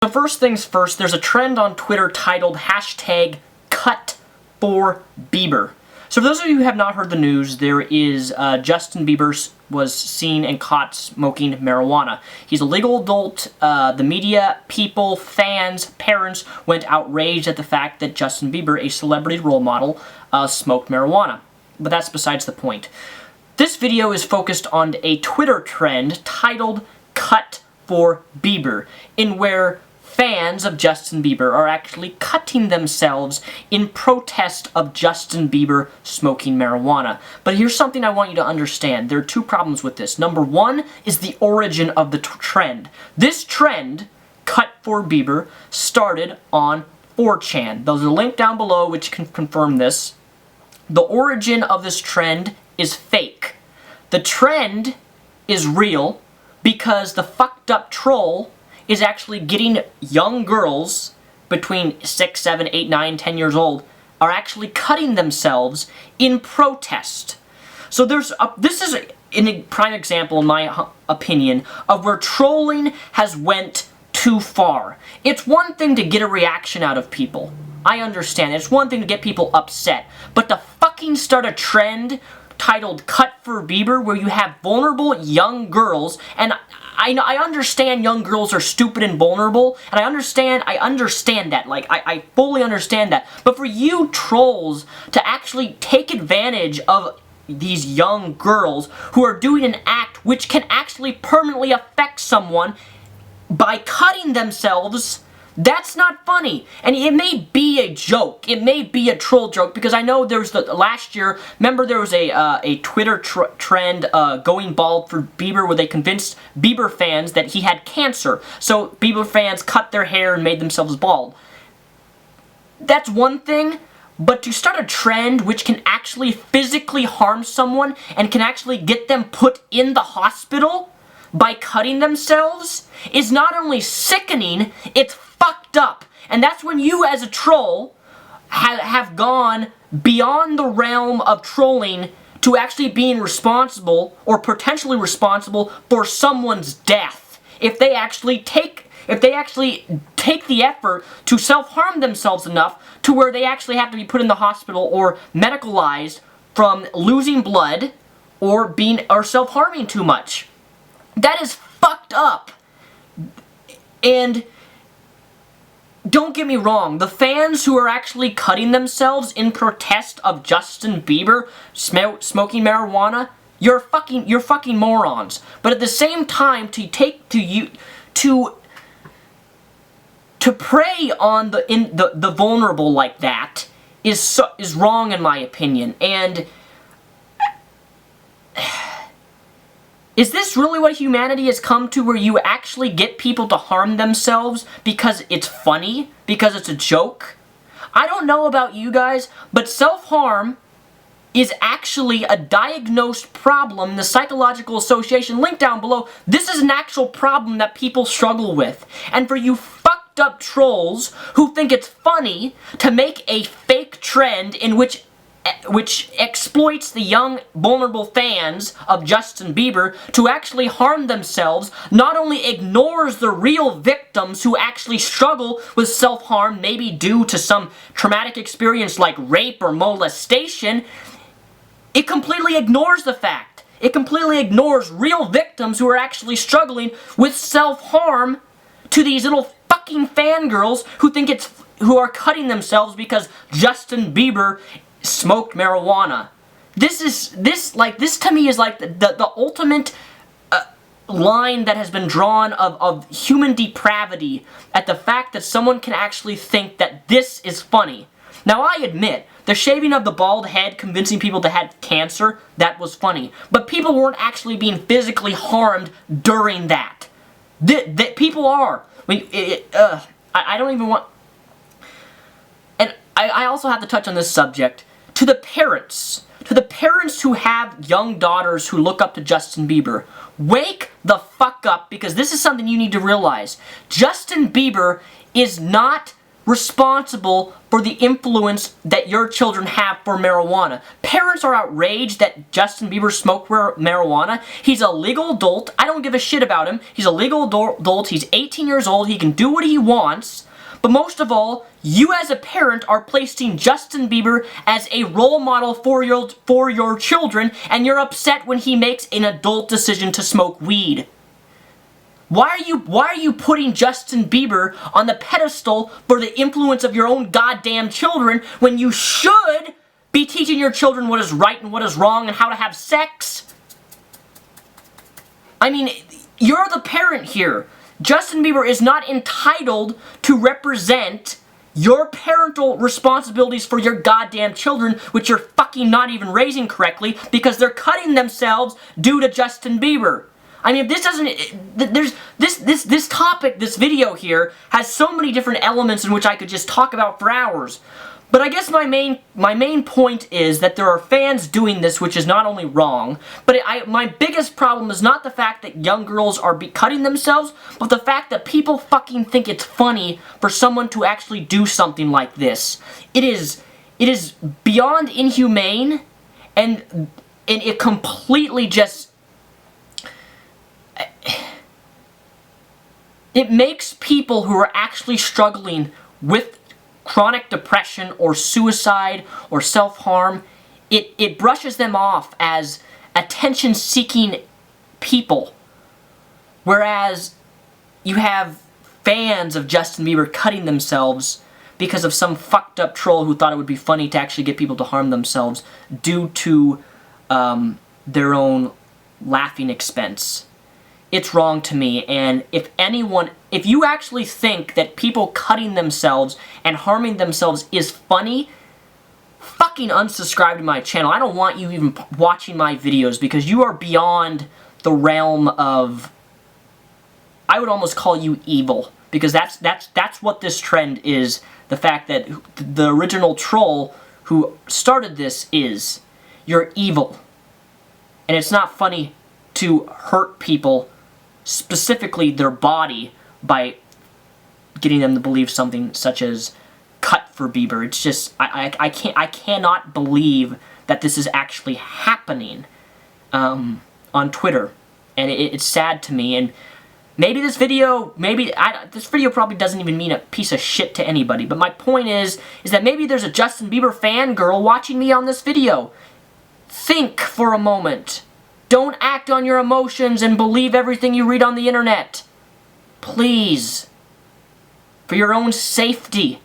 So first things first, there's a trend on Twitter titled #CutForBieber. So for those of you who have not heard the news, there is Justin Bieber was seen and caught smoking marijuana. He's a legal adult. The media, people, fans, parents went outraged at the fact that Justin Bieber, a celebrity role model, smoked marijuana. But that's besides the point. This video is focused on a Twitter trend titled #CutForBieber, in where fans of Justin Bieber are actually cutting themselves in protest of Justin Bieber smoking marijuana. But here's something I want you to understand. There are two problems with this. Number one is the origin of the trend. This trend, #CutForBieber, started on 4chan. There's a link down below which can confirm this. The origin of this trend is fake. The trend is real because the fucked up troll is actually getting young girls between 6, 7, 8, 9, 10 years old are actually cutting themselves in protest. So this is a prime example, in my opinion, of where trolling has went too far. It's one thing to get a reaction out of people. I understand. It's one thing to get people upset. But to fucking start a trend titled #CutForBieber where you have vulnerable young girls, and I understand young girls are stupid and vulnerable, and I understand that, like, I fully understand that, but for you trolls to actually take advantage of these young girls who are doing an act which can actually permanently affect someone by cutting themselves, that's not funny. And it may be a joke. It may be a troll joke, because I know there's last year, remember there was a Twitter trend going bald for Bieber, where they convinced Bieber fans that he had cancer. So Bieber fans cut their hair and made themselves bald. That's one thing, but to start a trend which can actually physically harm someone and can actually get them put in the hospital by cutting themselves is not only sickening, it's fucked up. And that's when you as a troll have gone beyond the realm of trolling to actually being responsible or potentially responsible for someone's death. If they actually take the effort to self-harm themselves enough to where they actually have to be put in the hospital or medicalized from losing blood or self-harming too much. That is fucked up. And don't get me wrong, the fans who are actually cutting themselves in protest of Justin Bieber smoking marijuana, you're fucking morons. But at the same time, to prey on the vulnerable like that is wrong, in my opinion. And is this really what humanity has come to, where you actually get people to harm themselves because it's funny, because it's a joke? I don't know about you guys, but self-harm is actually a diagnosed problem. The Psychological Association, link down below, this is an actual problem that people struggle with. And for you fucked up trolls who think it's funny to make a fake trend in which exploits the young, vulnerable fans of Justin Bieber to actually harm themselves, not only ignores the real victims who actually struggle with self-harm, maybe due to some traumatic experience like rape or molestation, it completely ignores the fact. It completely ignores real victims who are actually struggling with self-harm to these little fucking fangirls who are cutting themselves because Justin Bieber smoked marijuana. This to me is like the ultimate line that has been drawn of human depravity, at the fact that someone can actually think that this is funny. Now I admit, the shaving of the bald head convincing people to have cancer, that was funny. But people weren't actually being physically harmed during that. People are. I don't even want... And I also have to touch on this subject. To the parents who have young daughters who look up to Justin Bieber, wake the fuck up, because this is something you need to realize. Justin Bieber is not responsible for the influence that your children have for marijuana. Parents are outraged that Justin Bieber smoked marijuana. He's a legal adult. I don't give a shit about him. He's a legal adult. He's 18 years old. He can do what he wants. But most of all, you as a parent are placing Justin Bieber as a role model for your children, and you're upset when he makes an adult decision to smoke weed. Why are you putting Justin Bieber on the pedestal for the influence of your own goddamn children when you should be teaching your children what is right and what is wrong and how to have sex? I mean, you're the parent here. Justin Bieber is not entitled to represent your parental responsibilities for your goddamn children, which you're fucking not even raising correctly because they're cutting themselves due to Justin Bieber. I mean, if this doesn't, there's this topic, this video here, has so many different elements in which I could just talk about for hours. But I guess my main point is that there are fans doing this, which is not only wrong, but my biggest problem is not the fact that young girls are cutting themselves, but the fact that people fucking think it's funny for someone to actually do something like this. It is beyond inhumane, and it completely just... It makes people who are actually struggling with chronic depression or suicide or self-harm, it brushes them off as attention-seeking people. Whereas you have fans of Justin Bieber cutting themselves because of some fucked up troll who thought it would be funny to actually get people to harm themselves due to their own laughing expense. It's wrong to me, and if you actually think that people cutting themselves and harming themselves is funny, fucking unsubscribe to my channel. I don't want you even watching my videos because you are beyond the realm of, I would almost call you evil, because that's what this trend is. The fact that the original troll who started this is, you're evil. And it's not funny to hurt people, specifically their body, by getting them to believe something such as cut for Bieber. It's just, I cannot believe that this is actually happening on Twitter, and it's sad to me. And maybe this video, this video probably doesn't even mean a piece of shit to anybody, but my point is that maybe there's a Justin Bieber fangirl watching me on this video. Think for a moment. Don't act on your emotions and believe everything you read on the internet. Please. For your own safety.